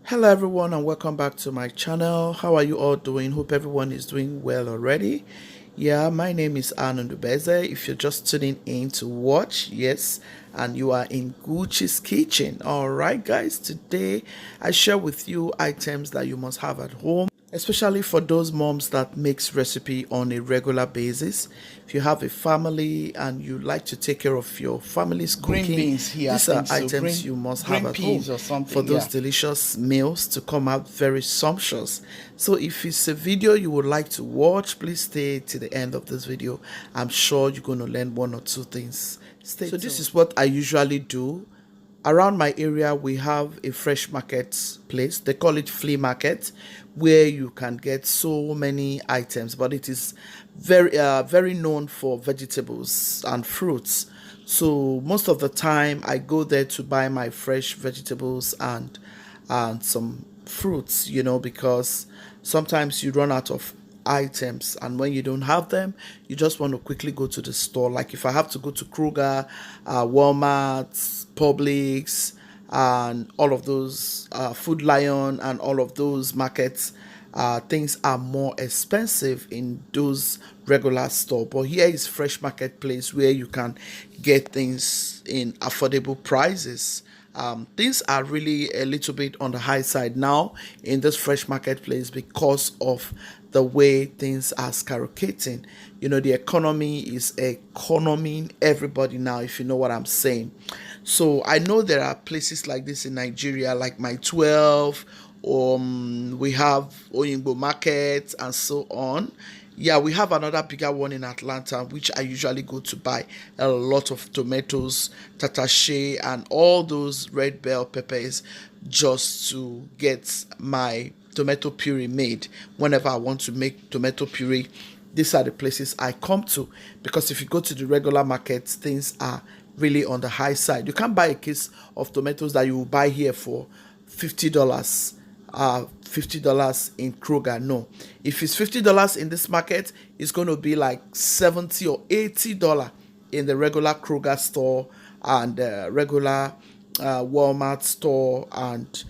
Hello everyone and welcome back to my channel. How are you all doing? Hope everyone is doing well already. Yeah, my name is Anundubeze. If you're just tuning in to watch, yes, and you are in Gucci's kitchen. All right, guys, today I share with you items that you must have at home, especially for those moms that makes recipe on a regular basis. If you have a family and you like to take care of your family's Green cooking, beans here, I these are think so. items you must have Green at home peas or for something, those yeah. delicious meals to come out very sumptuous. So if it's a video you would like to watch, please stay to the end of this video. I'm sure you're going to learn one or two things. Stay tuned. This is what I usually do. Around my area we have a fresh market place. They call it flea market, where you can get so many items, but it is very known for vegetables and fruits. So most of the time I go there to buy my fresh vegetables and some fruits, because sometimes you run out of items, and when you don't have them you just want to quickly go to the store. Like if I have to go to Kroger, Walmart, Publix, and all of those, Food Lion and all of those markets, things are more expensive in those regular store. But here is fresh marketplace where you can get things in affordable prices. Things are really a little bit on the high side now in this fresh marketplace because of the way things are skyrocketing. The economy is economing everybody now, if you know what I'm saying. So I know there are places like this in Nigeria, like my 12, we have Oyingbo Market and so on. Yeah, we have another bigger one in Atlanta, which I usually go to buy a lot of tomatoes, tatashe, and all those red bell peppers just to get my tomato puree made. Whenever I want to make tomato puree, these are the places I come to, because if you go to the regular markets, things are really on the high side. You can't buy a case of tomatoes that you will buy here for $50. $50 in Kroger. No, if it's $50 in this market, it's going to be like $70 or $80 in the regular Kroger store and regular Walmart store and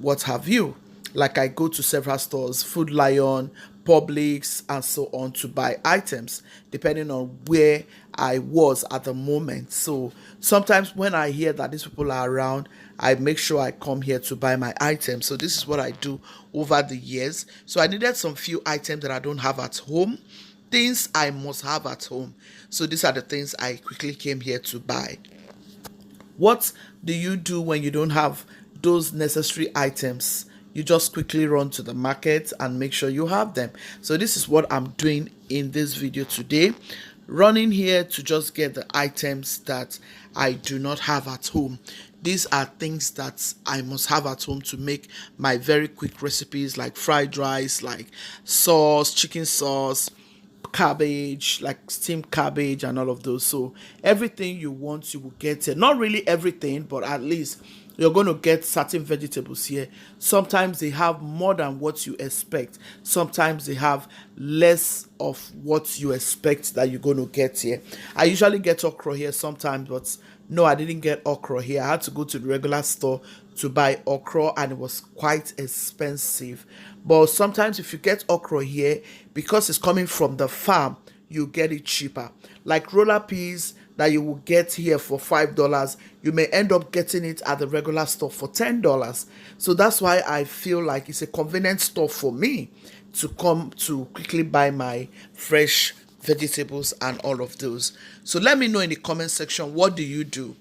what have you. Like I go to several stores, Food Lion, Publix, and so on, to buy items depending on where I was at the moment. So sometimes when I hear that these people are around, I make sure I come here to buy my items. So this is what I do over the years. So I needed some few items that I don't have at home, things I must have at home. So these are the things I quickly came here to buy. What do you do when you don't have those necessary items? You just quickly run to the market and make sure you have them. So this is what I'm doing in this video today. Running here to just get the items that I do not have at home. These are things that I must have at home to make my very quick recipes, like fried rice, like sauce, chicken sauce, cabbage, like steamed cabbage and all of those. So everything you want, you will get it. Not really everything, but at least you're going to get certain vegetables here. Sometimes they have more than what you expect. Sometimes they have less of what you expect that you're going to get here. I usually get okra here sometimes, but no, I didn't get okra here. I had to go to the regular store to buy okra, and it was quite expensive. But sometimes if you get okra here, because it's coming from the farm, you get it cheaper. Like roller peas that you will get here for $5, you may end up getting it at the regular store for $10. So that's why I feel like it's a convenient store for me to come to quickly buy my fresh vegetables and all of those. So let me know in the comment section, what do you do?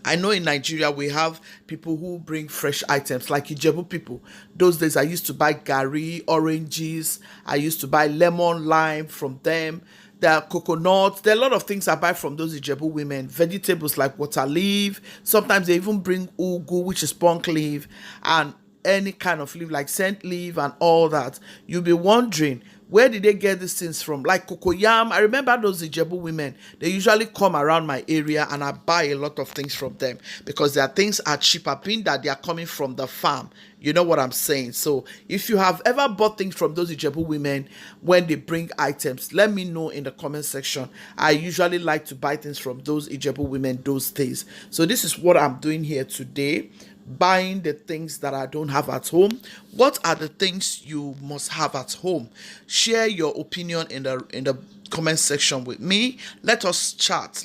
I know in Nigeria we have people who bring fresh items, like Ijebu people. Those days I used to buy gari, oranges, I used to buy lemon, lime from them. There are coconuts. There are a lot of things I buy from those Ijebu women. Vegetables like water leaf. Sometimes they even bring ugu, which is punk leaf, and any kind of leaf like scent leaf and all that. You'll be wondering, where did they get these things from? Like cocoyam. I remember those Ijebu women. They usually come around my area and I buy a lot of things from them because their things are cheaper, being that they are coming from the farm. You know what I'm saying? So if you have ever bought things from those Ijebu women when they bring items, let me know in the comment section. I usually like to buy things from those Ijebu women those days. So this is what I'm doing here today. buying the things that I don't have at home. What are the things you must have at home? Share your opinion in the comment section with me. Let us chat,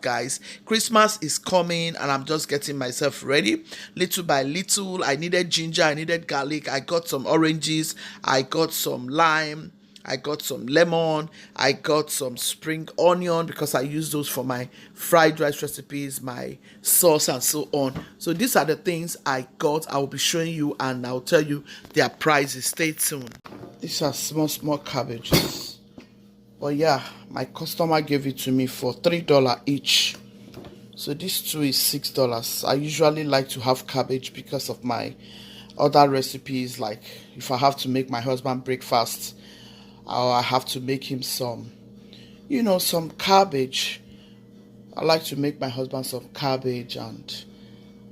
guys. Christmas is coming and I'm just getting myself ready little by little. I needed ginger, I needed garlic, I got some oranges, I got some lime, I got some lemon, I got some spring onion because I use those for my fried rice recipes, my sauce and so on. So these are the things I got. I will be showing you and I'll tell you their prices. Stay tuned. These are small cabbages. But yeah, my customer gave it to me for $3 each. So this two is $6. I usually like to have cabbage because of my other recipes, like if I have to make my husband breakfast or I have to make him some cabbage. I like to make my husband some cabbage and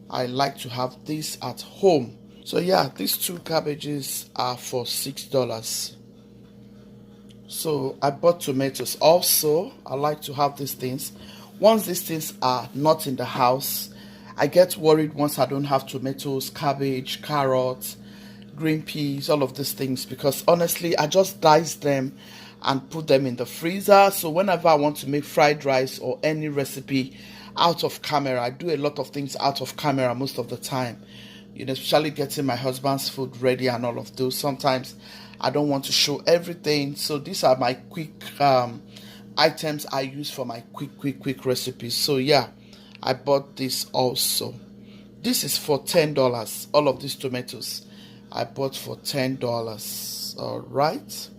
I like to have this at home. So yeah, these two cabbages are for $6. So I bought tomatoes also. I like to have these things. Once these things are not in the house, I get worried once I don't have tomatoes, cabbage, carrots, green peas, all of these things, because honestly I just dice them and put them in the freezer. So whenever I want to make fried rice or any recipe out of camera, I do a lot of things out of camera most of the time, especially getting my husband's food ready and all of those. Sometimes I don't want to show everything, so these are my quick items I use for my quick recipes. So yeah, I bought this also. This is for $10. All of these tomatoes I bought for $10. All right,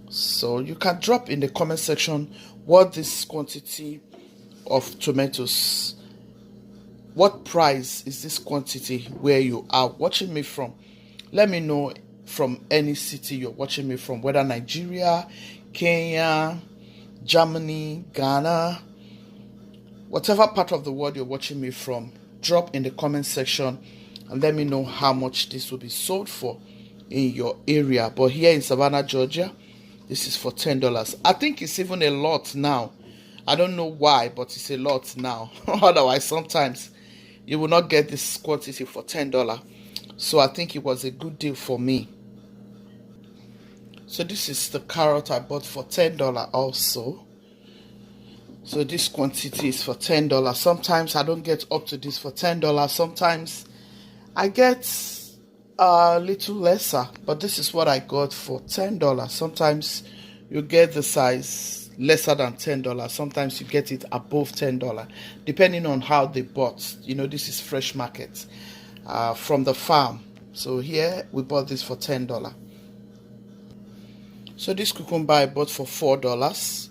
so you can drop in the comment section what this quantity of tomatoes, what price is this quantity where you are watching me from. Let me know from any city you're watching me from, whether Nigeria, Kenya, Germany, Ghana, whatever part of the world you're watching me from. Drop in the comment section and let me know how much this will be sold for in your area. But here in Savannah, Georgia, this is for $10. I think it's even a lot now. I don't know why, but it's a lot now. Otherwise, sometimes you will not get this quantity for $10. So I think it was a good deal for me. So this is the carrot I bought for $10 also. So this quantity is for $10. Sometimes I don't get up to this for $10. Sometimes I get a little lesser, but this is what I got for $10. Sometimes you get the size lesser than $10. Sometimes you get it above $10, depending on how they bought. This is fresh market from the farm. So here we bought this for $10. So this cucumber I bought for $4.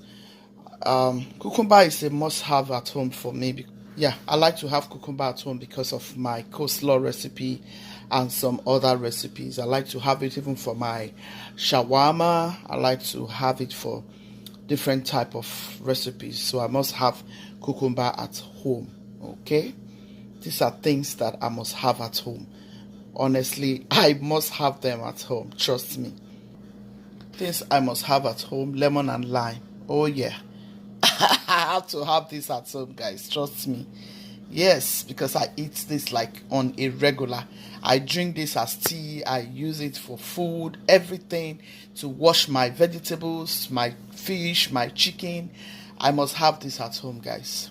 Cucumber is a must-have at home for me. Yeah, I like to have cucumber at home because of my coleslaw recipe and some other recipes. I like to have it even for my shawarma. I like to have it for different type of recipes. So I must have cucumber at home. Okay, these are things that I must have at home. Honestly, I must have them at home. Trust me. Things I must have at home: lemon and lime. Oh yeah. I have to have this at home, guys. Trust me. Yes, because I eat this like on a regular. I drink this as tea. I use it for food, everything, to wash my vegetables, my fish, my chicken. I must have this at home, guys.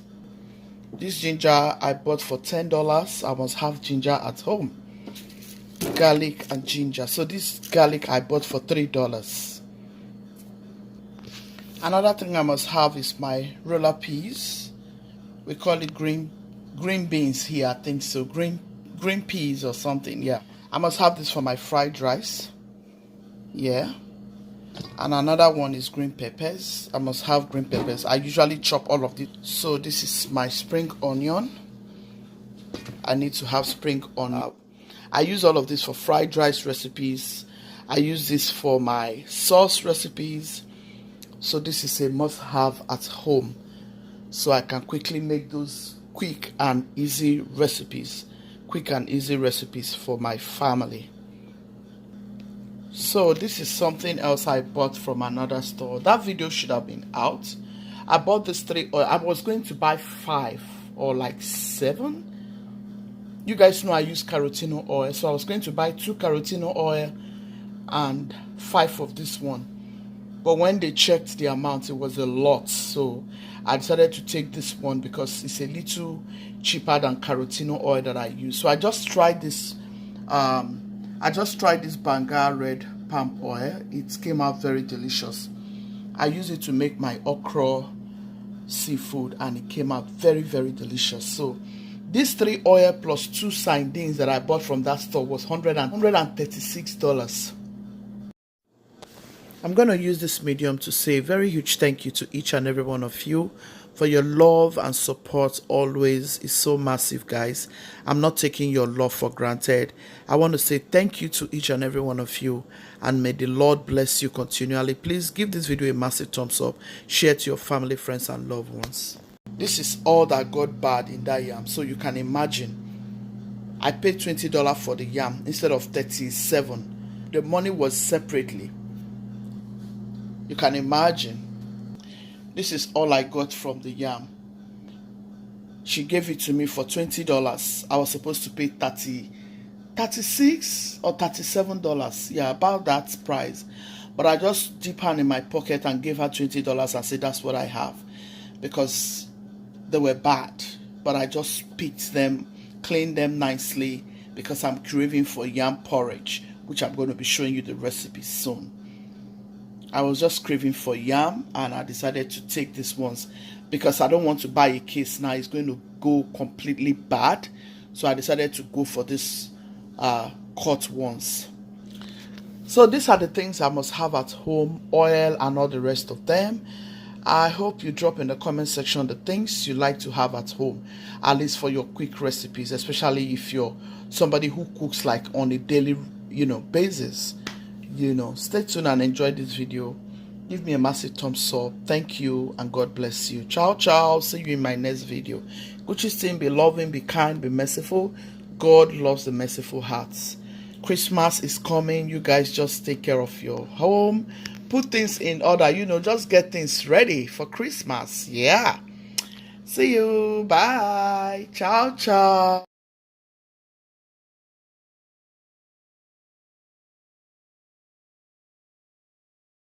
This ginger I bought for $10. I must have ginger at home. Garlic and ginger. So this garlic I bought for $3. Another thing I must have is my roller peas. We call it green beans here, I think so. Green peas or something. Yeah, I must have this for my fried rice. Yeah. And another one is green peppers. I must have green peppers. I usually chop all of this. So this is my spring onion. I need to have spring onion. I use all of this for fried rice recipes. I use this for my sauce recipes. So this is a must-have at home, so I can quickly make those quick and easy recipes for my family. So this is something else I bought from another store. That video should have been out. I bought this 3, or I was going to buy 5 or like 7. You guys know I use carotene oil, so I was going to buy 2 carotene oil and 5 of this one. But when they checked the amount, it was a lot, so I decided to take this one because it's a little cheaper than carotene oil that I use. So I just tried this Banga red palm oil. It came out very delicious. I use it to make my okra seafood, and it came out very, very delicious. So this 3 oil plus 2 sardines that I bought from that store was $136. I'm going to use this medium to say a very huge thank you to each and every one of you for your love and support. Always is so massive, guys. I'm not taking your love for granted. I want to say thank you to each and every one of you, and may the Lord bless you continually. Please give this video a massive thumbs up, share to your family, friends and loved ones. This is all that got bad in that yam, so you can imagine I paid $20 for the yam instead of $37. The money was separately. You can imagine. This is all I got from the yam. She gave it to me for $20. I was supposed to pay $36 or $37. Yeah, about that price. But I just dipped hand in my pocket and gave her $20 and said that's what I have. Because they were bad. But I just picked them, cleaned them nicely, because I'm craving for yam porridge, which I'm going to be showing you the recipe soon. I was just craving for yam, and I decided to take these ones because I don't want to buy a case now. It's going to go completely bad. So I decided to go for this cut ones. So these are the things I must have at home, oil and all the rest of them. I hope you drop in the comment section the things you like to have at home, at least for your quick recipes, especially if you're somebody who cooks like on a daily, basis. Stay tuned and enjoy this video. Give me a massive thumbs up. Thank you and God bless you. Ciao, ciao. See you in my next video. Gucci's team, be loving, be kind, be merciful. God loves the merciful hearts. Christmas is coming. You guys just take care of your home. Put things in order. Just get things ready for Christmas. Yeah. See you. Bye. Ciao, ciao.